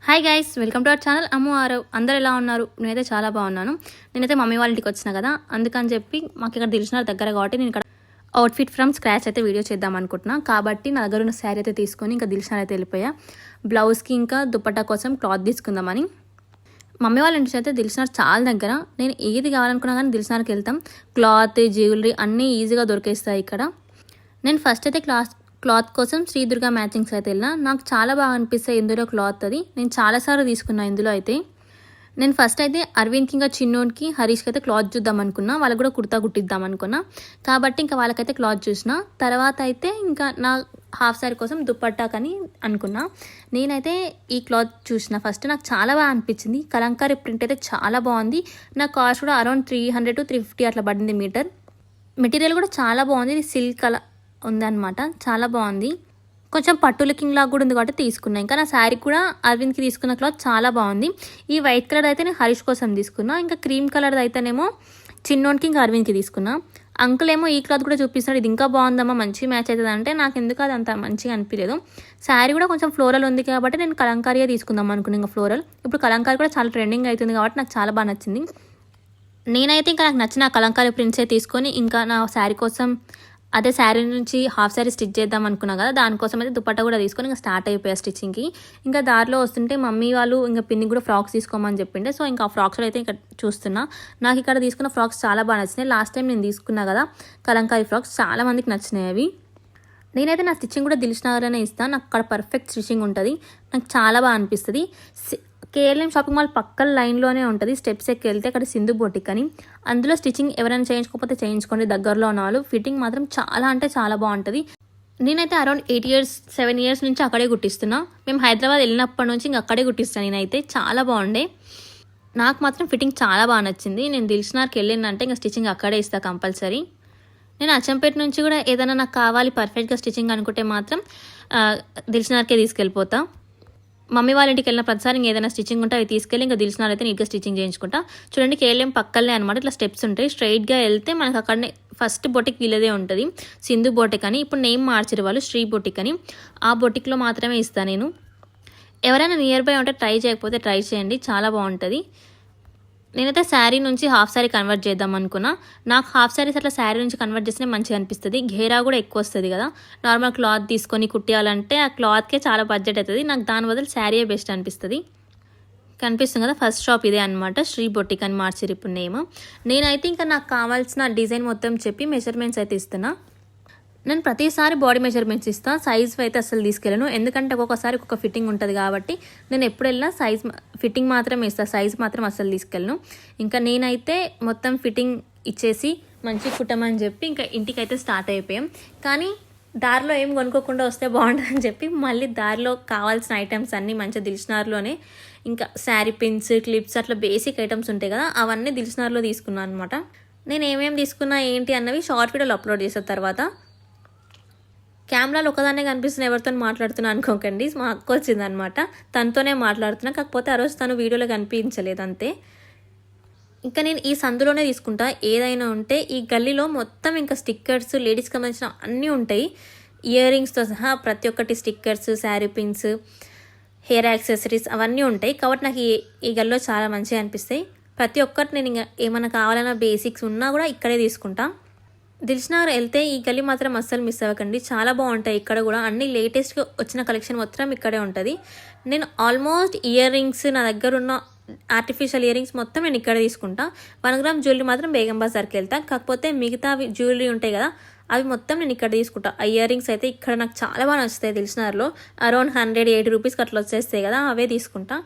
Hi guys, welcome to our channel Ammu Aarav. అందరు ఎలా ఉన్నారు? నేనైతే చాలా బాగున్నాను. నేనైతే మమ్మీ వాళ్ళ ఇంటికి వచ్చిన కదా, అందుకని చెప్పి మాకు ఇక్కడ దిల్షుక్ నగర్ దగ్గర కాబట్టి నేను ఇక్కడ అవుట్ఫిట్ ఫ్రమ్ స్క్రాచ్ అయితే వీడియో చేద్దాం అనుకుంటున్నా. కాబట్టి నా దగ్గర ఉన్న శారీ అయితే తీసుకొని ఇంకా దిల్షుక్ నగర్ అయితే వెళ్ళిపోయా. బ్లౌజ్కి ఇంకా దుపట్టా కోసం క్లాత్ తీసుకుందామని. మమ్మీ వాళ్ళ ఇంటి అయితే దిల్షుక్ నగర్ చాలా దగ్గర. నేను ఏది కావాలనుకున్నా కానీ దిల్షుక్ నగర్కి వెళ్తాం. క్లాత్, జ్యువెలరీ అన్నీ ఈజీగా దొరికేస్తాయి ఇక్కడ. నేను ఫస్ట్ అయితే క్లాత్ కోసం శ్రీ దుర్గా మ్యాచింగ్స్ అయితే వెళ్ళినా. నాకు చాలా బాగా అనిపిస్తాయి ఇందులో క్లాత్. అది నేను చాలాసార్లు తీసుకున్నా ఇందులో అయితే. నేను ఫస్ట్ అయితే అరవింద్కి ఇంకా చిన్నోడికి హరీష్కి అయితే క్లాత్ చూద్దాం అనుకున్నా. వాళ్ళకి కూడా కుర్తా కుట్టిద్దాం అనుకున్నా. కాబట్టి ఇంకా వాళ్ళకైతే క్లాత్ చూసిన తర్వాత అయితే ఇంకా నా హాఫ్ శారీ కోసం దుపట్టా కానీ అనుకున్నా. నేనైతే ఈ క్లాత్ చూసిన ఫస్ట్ నాకు చాలా బాగా అనిపించింది. కలంకారీ ప్రింట్ అయితే చాలా బాగుంది. నా కాస్ట్ కూడా అరౌండ్ 300 to 350 అట్లా పడింది మీటర్. మెటీరియల్ కూడా చాలా బాగుంది. ఇది సిల్క్ అలా ఉందన్నమాట, చాలా బాగుంది. కొంచెం పట్టు లుకింగ్ లాగా కూడా ఉంది కాబట్టి తీసుకున్నా. ఇంకా నా శారీ కూడా అరవింద్కి తీసుకున్న క్లాత్ చాలా బాగుంది. ఈ వైట్ కలర్ అయితే నేను హరీష్ కోసం తీసుకున్నా. ఇంకా క్రీమ్ కలర్ అయితేనేమో చిన్నోడికి ఇంకా అరవింద్కి తీసుకున్నా. అంకుల్ ఏమో ఈ క్లాత్ కూడా చూపిస్తున్నాడు, ఇది ఇంకా బాగుందమ్మా, మంచి మ్యాచ్ అవుతుంది అంటే నాకు ఎందుకు అది అంత మంచిగా అనిపించలేదు. శారీ కూడా కొంచెం ఫ్లోరల్ ఉంది కాబట్టి నేను కలంకారీయే తీసుకుందాం అనుకున్నాను. ఇంకా ఫ్లోరల్ ఇప్పుడు కలంకారీ కూడా చాలా ట్రెండింగ్ అవుతుంది కాబట్టి నాకు చాలా బాగా నచ్చింది. నేనైతే ఇంకా నాకు నచ్చిన కలంకారీ ప్రింట్సే తీసుకొని ఇంకా నా శారీ కోసం అదే శారీ నుంచి హాఫ్ శారీ స్టిచ్ చేద్దాం అనుకున్నా కదా, దానికోసం అయితే దుపట్టా కూడా తీసుకొని ఇంకా స్టార్ట్ అయిపోయా స్టిచ్చింగ్కి. ఇంకా దారిలో వస్తుంటే మమ్మీ వాళ్ళు ఇంకా పిన్ని కూడా ఫ్రాక్స్ తీసుకోమని చెప్పిండే. సో ఇంకా ఆ ఫ్రాక్స్ అయితే ఇక్కడ చూస్తున్నా. నాకు ఇక్కడ తీసుకున్న ఫ్రాక్స్ చాలా బాగా నచ్చినాయి. లాస్ట్ టైం నేను తీసుకున్నా కదా కలంకారీ ఫ్రాక్స్, చాలా మందికి నచ్చినాయి అవి. నేనైతే నా స్టిచ్చింగ్ కూడా దిల్షుక్ నగర్లోనే ఇస్తాను. నాకు అక్కడ పర్ఫెక్ట్ స్టిచ్చింగ్ ఉంటుంది, నాకు చాలా బాగా అనిపిస్తుంది. కేఎల్ఎం షాపింగ్ మాల్ పక్కన లైన్లోనే ఉంటుంది. స్టెప్స్ ఎక్కి వెళ్తే అక్కడ సింధు బొటిక్ అని, అందులో స్టిచ్చింగ్ ఎవరైనా చేయించుకోకపోతే చేయించుకోండి, దగ్గరలో ఉన్న వాళ్ళు. ఫిట్టింగ్ మాత్రం చాలా అంటే చాలా బాగుంటుంది. నేనైతే అరౌండ్ 7 years నుంచి అక్కడే కుట్టిస్తున్నా. మేము హైదరాబాద్ వెళ్ళినప్పటి నుంచి ఇంక అక్కడే కుట్టిస్తాను నేనైతే. చాలా బాగుండే, నాకు మాత్రం ఫిట్టింగ్ చాలా బాగా నచ్చింది. నేను దిల్షుక్ నగర్కి వెళ్ళిందంటే ఇంకా స్టిచ్చింగ్ అక్కడే ఇస్తాను కంపల్సరీ. నేను అచ్చంపేట నుంచి కూడా ఏదైనా నాకు కావాలి పర్ఫెక్ట్గా స్టిచ్చింగ్ అనుకుంటే మాత్రం దిల్షుక్ నగర్కే తీసుకెళ్ళిపోతా. మమ్మీ వాళ్ళ ఇంటికి వెళ్ళిన ప్రతిసారి ఏదైనా స్టిచ్చింగ్ ఉంటే అవి తీసుకెళ్ళి ఇంకా దిల్షుక్ నగర్ అయితే నీట్గా స్టిచ్చింగ్ చేయించుకుంటా. చూడండి కేఎల్ఎం పక్కనే అనమాట, ఇట్లా స్టెప్స్ ఉంటాయి. స్ట్రైట్గా వెళ్తే మనకు అక్కడనే ఫస్ట్ బొటిక్ వీళ్ళదే ఉంటుంది, సింధు బొటిక్ అని. ఇప్పుడు నేమ్ మార్చారు వాళ్ళు, శ్రీ బొటిక్ అని. ఆ బొటిక్లో మాత్రమే ఇస్తాను నేను. ఎవరైనా నియర్ బై ఉంటే ట్రై చేయకపోతే ట్రై చేయండి, చాలా బాగుంటుంది. నేనైతే శారీ నుంచి హాఫ్ శారీ కన్వర్ట్ చేద్దాం అనుకున్నా. నాకు హాఫ్ శారీస్ అట్లా శారీ నుంచి కన్వర్ట్ చేస్తే మంచిగా అనిపిస్తుంది. ఘేరా కూడా ఎక్కువ వస్తుంది కదా, నార్మల్ క్లాత్ తీసుకొని కుట్టియాలంటే ఆ క్లాత్కే చాలా బడ్జెట్ అవుతుంది. నాకు దాని బదులు శారీయే బెస్ట్ అనిపిస్తుంది. కనిపిస్తుంది కదా, ఫస్ట్ షాప్ ఇదే అనమాట, శ్రీ బొటిక్ అని మార్చారు ఇప్పుడు నేమ్. నేనైతే ఇంకా నాకు కావాల్సిన డిజైన్ మొత్తం చెప్పి మెజర్మెంట్స్ అయితే ఇస్తున్నా. నేను ప్రతిసారి బాడీ మెజర్మెంట్స్ ఇస్తాను, సైజ్ అయితే అసలు తీసుకెళ్ళను. ఎందుకంటే ఒక్కొక్కసారి ఒక్కొక్క ఫిట్టింగ్ ఉంటుంది కాబట్టి నేను ఎప్పుడు వెళ్ళినా సైజ్ ఫిట్టింగ్ మాత్రమే ఇస్తాను, సైజ్ మాత్రం అసలు తీసుకెళ్ళను. ఇంకా నేనైతే మొత్తం ఫిట్టింగ్ ఇచ్చేసి మంచి కుట్టమని చెప్పి ఇంకా ఇంటికైతే స్టార్ట్ అయిపోయాం. కానీ దారిలో ఏం కొనుక్కోకుండా వస్తే బాగుంటుందని చెప్పి మళ్ళీ దారిలో కావాల్సిన ఐటమ్స్ అన్నీ మంచిగా దిల్షుక్ నగర్లోనే, ఇంకా శారీ పిన్స్, క్లిప్స్ అట్లా బేసిక్ ఐటమ్స్ ఉంటాయి కదా, అవన్నీ దిల్షుక్ నగర్లో తీసుకున్నాను అనమాట. నేను ఏమేమి తీసుకున్నా ఏంటి అన్నవి షార్ట్ వీడియోలో అప్లోడ్ చేసిన తర్వాత. కెమెరాలో ఒకదాన్నే కనిపిస్తున్న, ఎవరితో మాట్లాడుతున్నా అనుకోకండి, మా అక్క వచ్చిందనమాట, తనతోనే మాట్లాడుతున్నా. కాకపోతే ఆ రోజు తను వీడియోలో కనిపించలేదు అంతే. ఇంకా నేను ఈ సందులోనే తీసుకుంటా ఏదైనా ఉంటే. ఈ గల్లీలో మొత్తం ఇంకా స్టిక్కర్స్, లేడీస్కి సంబంధించిన అన్నీ ఉంటాయి, ఇయర్ రింగ్స్తో సహా ప్రతి ఒక్కటి. Stickers, sari pins, hair accessories అవన్నీ ఉంటాయి. కాబట్టి నాకు ఈ గల్లీలో చాలా మంచిగా అనిపిస్తాయి. ప్రతి ఒక్కటి నేను ఇంకా ఏమైనా కావాలన్నా బేసిక్స్ ఉన్నా కూడా ఇక్కడే తీసుకుంటా. దిల్షుక్ నగర్ వెళ్తే ఈ గల్లీ మాత్రం అస్సలు మిస్ అవ్వకండి, చాలా బాగుంటాయి. ఇక్కడ కూడా అన్ని లేటెస్ట్గా వచ్చిన కలెక్షన్ మొత్తం ఇక్కడే ఉంటుంది. నేను ఆల్మోస్ట్ ఇయర్ రింగ్స్, నా దగ్గర ఉన్న ఆర్టిఫిషియల్ ఇయర్ రింగ్స్ మొత్తం నేను ఇక్కడ తీసుకుంటా. 1 గ్రామ్ జ్యువెలరీ మాత్రం బేగం బజార్కి వెళ్తా. కాకపోతే మిగతా జ్యువెలరీ ఉంటాయి కదా, అవి మొత్తం నేను ఇక్కడ తీసుకుంటా. ఆ ఇయర్ రింగ్స్ అయితే ఇక్కడ నాకు చాలా బాగా నచ్చుతాయి. దిల్షుక్ నగర్లో అరౌండ్ 180 రూపీస్కి అట్లా వచ్చేస్తాయి కదా, అవే తీసుకుంటా.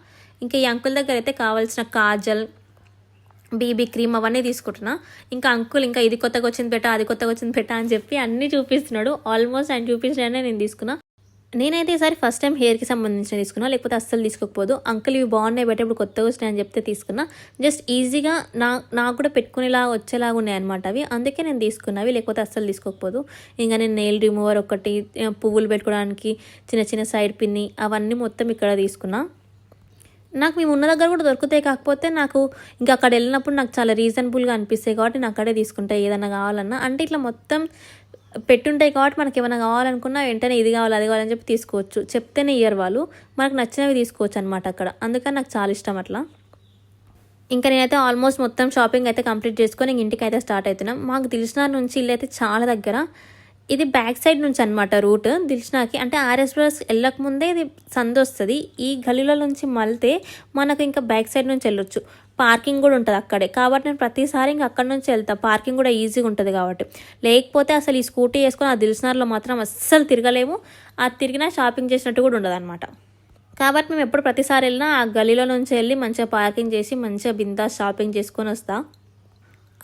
ఇంకా ఈ అంకుల్ దగ్గర అయితే కావాల్సిన కాజల్, బీబీ క్రీమ్ అవన్నీ తీసుకుంటున్నా. ఇంకా అంకుల్ ఇంకా ఇది కొత్తగా వచ్చింది పెట్టా, అది కొత్తగా వచ్చింది పెట్టా అని చెప్పి అన్నీ చూపిస్తున్నాడు. ఆల్మోస్ట్ ఆయన చూపించడానే నేను తీసుకున్నా. నేనైతే ఈసారి ఫస్ట్ టైం హెయిర్కి సంబంధించిన తీసుకున్నా, లేకపోతే అస్సలు తీసుకోకపోదు. అంకుల్ ఇవి బాగున్నాయి బట్ ఇప్పుడు కొత్తగా వచ్చినాయి అని చెప్తే తీసుకున్నా. జస్ట్ ఈజీగా నాకు కూడా పెట్టుకునేలా వచ్చేలాగా ఉన్నాయి అనమాట అవి, అందుకే నేను తీసుకున్నవి, లేకపోతే అస్సలు తీసుకోకపోదు. ఇంకా నేను నెయిల్ రిమూవర్ ఒకటి, పువ్వులు పెట్టుకోవడానికి చిన్న చిన్న సైడ్ పిన్ని, అవన్నీ మొత్తం ఇక్కడ తీసుకున్నా. నాకు మేము ఉన్న దగ్గర కూడా దొరుకుతాయి. కాకపోతే నాకు ఇంకా అక్కడ వెళ్ళినప్పుడు నాకు చాలా రీజనబుల్గా అనిపిస్తాయి కాబట్టి నేను అక్కడే తీసుకుంటా ఏదైనా కావాలన్నా. అంటే ఇట్లా మొత్తం పెట్టుంటాయి కాబట్టి మనకి ఏమైనా కావాలనుకున్నా వెంటనే ఇది కావాలి అది కావాలని చెప్పి తీసుకోవచ్చు. చెప్తేనే ఇయ్యరు వాళ్ళు, మనకు నచ్చినవి తీసుకోవచ్చు అనమాట అక్కడ. అందుకని నాకు చాలా ఇష్టం అట్లా. ఇంకా నేనైతే ఆల్మోస్ట్ మొత్తం షాపింగ్ అయితే కంప్లీట్ చేసుకొని ఇంటికి అయితే స్టార్ట్ అవుతున్నాం. మాకు దిల్షుఖ్నగర్ నుంచి ఇల్లు అయితే చాలా దగ్గర. ఇది బ్యాక్ సైడ్ నుంచి అనమాట రూట్ దిల్షుఖ్నగర్కి. అంటే ఆర్ఎస్ బ్రదర్స్ వెళ్ళకముందే ఇది సందు వస్తుంది. ఈ గలీలో నుంచి మళ్తే మనకు ఇంకా బ్యాక్ సైడ్ నుంచి వెళ్ళొచ్చు. పార్కింగ్ కూడా ఉంటుంది అక్కడే. కాబట్టి నేను ప్రతిసారి ఇంకా అక్కడ నుంచి వెళ్తాను. పార్కింగ్ కూడా ఈజీగా ఉంటుంది కాబట్టి. లేకపోతే అసలు ఈ స్కూటీ వేసుకొని ఆ దిల్షుఖ్నగర్లో మాత్రం అస్సలు తిరగలేము. అది తిరిగినా షాపింగ్ చేసినట్టు కూడా ఉండదు అనమాట. కాబట్టి మేము ఎప్పుడు ప్రతిసారి వెళ్ళినా ఆ గలీలో నుంచి వెళ్ళి మంచిగా పార్కింగ్ చేసి మంచిగా బిందాస్ షాపింగ్ చేసుకొని వస్తా.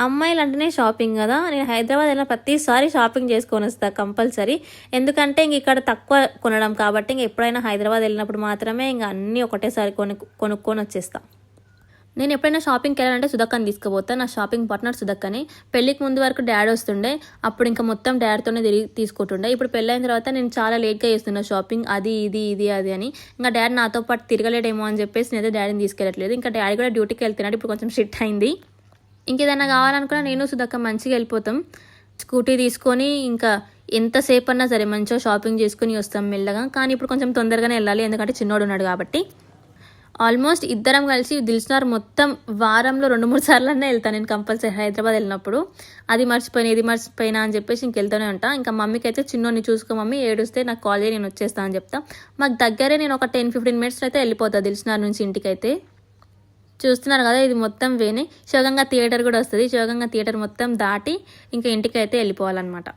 అమ్మాయిలు అంటేనే షాపింగ్ కదా. నేను హైదరాబాద్ వెళ్ళిన ప్రతిసారి షాపింగ్ చేసుకొని వస్తా కంపల్సరీ. ఎందుకంటే ఇంక ఇక్కడ తక్కువ కొనడం కాబట్టి ఇంక ఎప్పుడైనా హైదరాబాద్ వెళ్ళినప్పుడు మాత్రమే ఇంకా అన్నీ ఒకటేసారి కొనుక్కొని వచ్చేస్తా. నేను ఎప్పుడైనా షాపింగ్కి వెళ్ళాలంటే సుధక్కని తీసుకుపోతాను. నా షాపింగ్ పార్ట్నర్ సుధక్కని. పెళ్ళికి ముందు వరకు డాడీ వస్తుండే, అప్పుడు ఇంకా మొత్తం డాడీతోనే తిరిగి తీసుకుంటుండే. ఇప్పుడు పెళ్ళైన తర్వాత నేను చాలా లేట్గా చేస్తున్నా షాపింగ్, అది ఇది అని. ఇంకా డాడీ నాతో పాటు తిరగలేడేమో అని చెప్పేసి నేనైతే డాడీని తీసుకెళ్ళట్లేదు. ఇంకా డాడీ కూడా డ్యూటీకి వెళ్తున్నాడు, ఇప్పుడు కొంచెం షిఫ్ట్ అయింది. ఇంకేదైనా కావాలనుకున్నా నేను సుధక్క మంచిగా వెళ్ళిపోతాం. స్కూటీ తీసుకొని ఇంకా ఎంతసేపు అన్నా సరే మంచిగా షాపింగ్ చేసుకుని వస్తాం మెల్లగా. కానీ ఇప్పుడు కొంచెం తొందరగానే వెళ్ళాలి, ఎందుకంటే చిన్నోడు ఉన్నాడు కాబట్టి. ఆల్మోస్ట్ ఇద్దరం కలిసి దిల్షుఖ్నగర్ మొత్తం వారంలో 2-3 సార్లన్నా వెళ్తాను నేను కంపల్సరీ హైదరాబాద్ వెళ్ళినప్పుడు. అది మర్చిపోయినా ఇది మర్చిపోయినా అని చెప్పేసి ఇంకెళ్తూనే ఉంటా. ఇంకా మమ్మీకి అయితే చిన్నోని చూసుకో మమ్మీ, ఏడుస్తే నాకు కాల్ చేయి నేను వచ్చేస్తాను అని చెప్తా. మాకు దగ్గరే, నేను ఒక 10-15 మినిట్స్ అయితే వెళ్ళిపోతాను దిల్షుఖ్నగర్ నుంచి ఇంటికైతే. చూస్తున్నారు కదా, ఇది మొత్తం వేనే శివగంగా థియేటర్ కూడా వస్తుంది. శివగంగా థియేటర్ మొత్తం దాటి ఇంకా ఇంటికి అయితే వెళ్ళిపోవాలన్నమాట.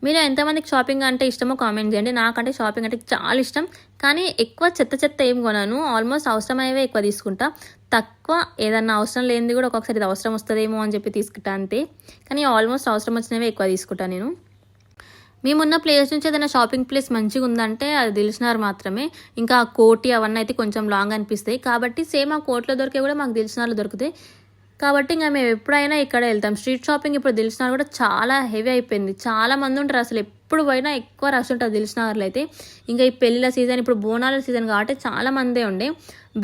మీరు ఎంతమందికి షాపింగ్ అంటే ఇష్టమో కామెంట్ చేయండి. నాకంటే షాపింగ్ అంటే చాలా ఇష్టం, కానీ ఎక్కువ చెత్త ఏం కొనాను. ఆల్మోస్ట్ అవసరమయ్యేవే ఎక్కువ తీసుకుంటా. తక్కువ ఏదన్నా అవసరం లేనిది కూడా ఒక్కొక్కసారి ఇది అవసరం వస్తుందేమో అని చెప్పి తీసుకుంటా అంతే. కానీ ఆల్మోస్ట్ అవసరం వచ్చినవే ఎక్కువ తీసుకుంటాను నేను. మేమున్న ప్లేస్ నుంచి ఏదైనా షాపింగ్ ప్లేస్ మంచిగా ఉందంటే అది దిల్షుఖ్నగర్ మాత్రమే. ఇంకా కోటి అవన్నీ అయితే కొంచెం లాంగ్ అనిపిస్తాయి కాబట్టి సేమ్ ఆ కోట్లో దొరికే కూడా మాకు దిల్షుఖ్నగర్లో దొరుకుతాయి. కాబట్టి ఇంకా మేము ఎప్పుడైనా ఇక్కడ వెళ్తాం. స్ట్రీట్ షాపింగ్ ఇప్పుడు దిల్షుఖ్నగర్ కూడా చాలా హెవీ అయిపోయింది. చాలా మంది ఉంటారు, అసలు ఎప్పుడు పోయినా ఎక్కువ రష్ ఉంటుంది దిల్షుఖ్నగర్లో అయితే. ఇంకా ఈ పెళ్ళిళ్ళ సీజన్, ఇప్పుడు బోనాల సీజన్ కాబట్టి చాలా మందే ఉండే.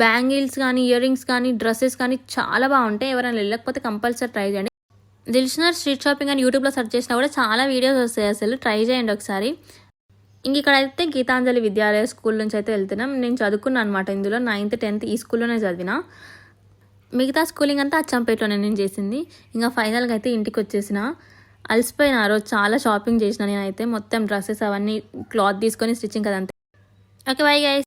బ్యాంగిల్స్ కానీ, ఇయర్ రింగ్స్ కానీ, డ్రెస్సెస్ కానీ చాలా బాగుంటాయి. ఎవరైనా వెళ్ళకపోతే కంపల్సరీ ట్రై చేయండి. దిల్షుఖ్నగర్ స్ట్రీట్ షాపింగ్ అని యూట్యూబ్లో సెర్చ్ చేసినా కూడా చాలా వీడియోస్ వస్తాయి, అసలు ట్రై చేయండి ఒకసారి. ఇంక ఇక్కడైతే గీతాంజలి విద్యాలయ స్కూల్ నుంచి అయితే వెళ్తున్నాం. నేను చదువుకున్నాను అనమాట ఇందులో, 9th 10th ఈ స్కూల్లోనే చదివిన. మిగతా స్కూలింగ్ అంతా అచ్చంపేటలోనే నేను చేసింది. ఇంకా ఫైనల్గా అయితే ఇంటికి వచ్చేసిన. అలసిపోయిన ఆ రోజు చాలా షాపింగ్ చేసిన నేనైతే. మొత్తం డ్రెస్సెస్ అవన్నీ క్లాత్ తీసుకొని స్టిచ్చింగ్ అదంతా. Okay, bye guys.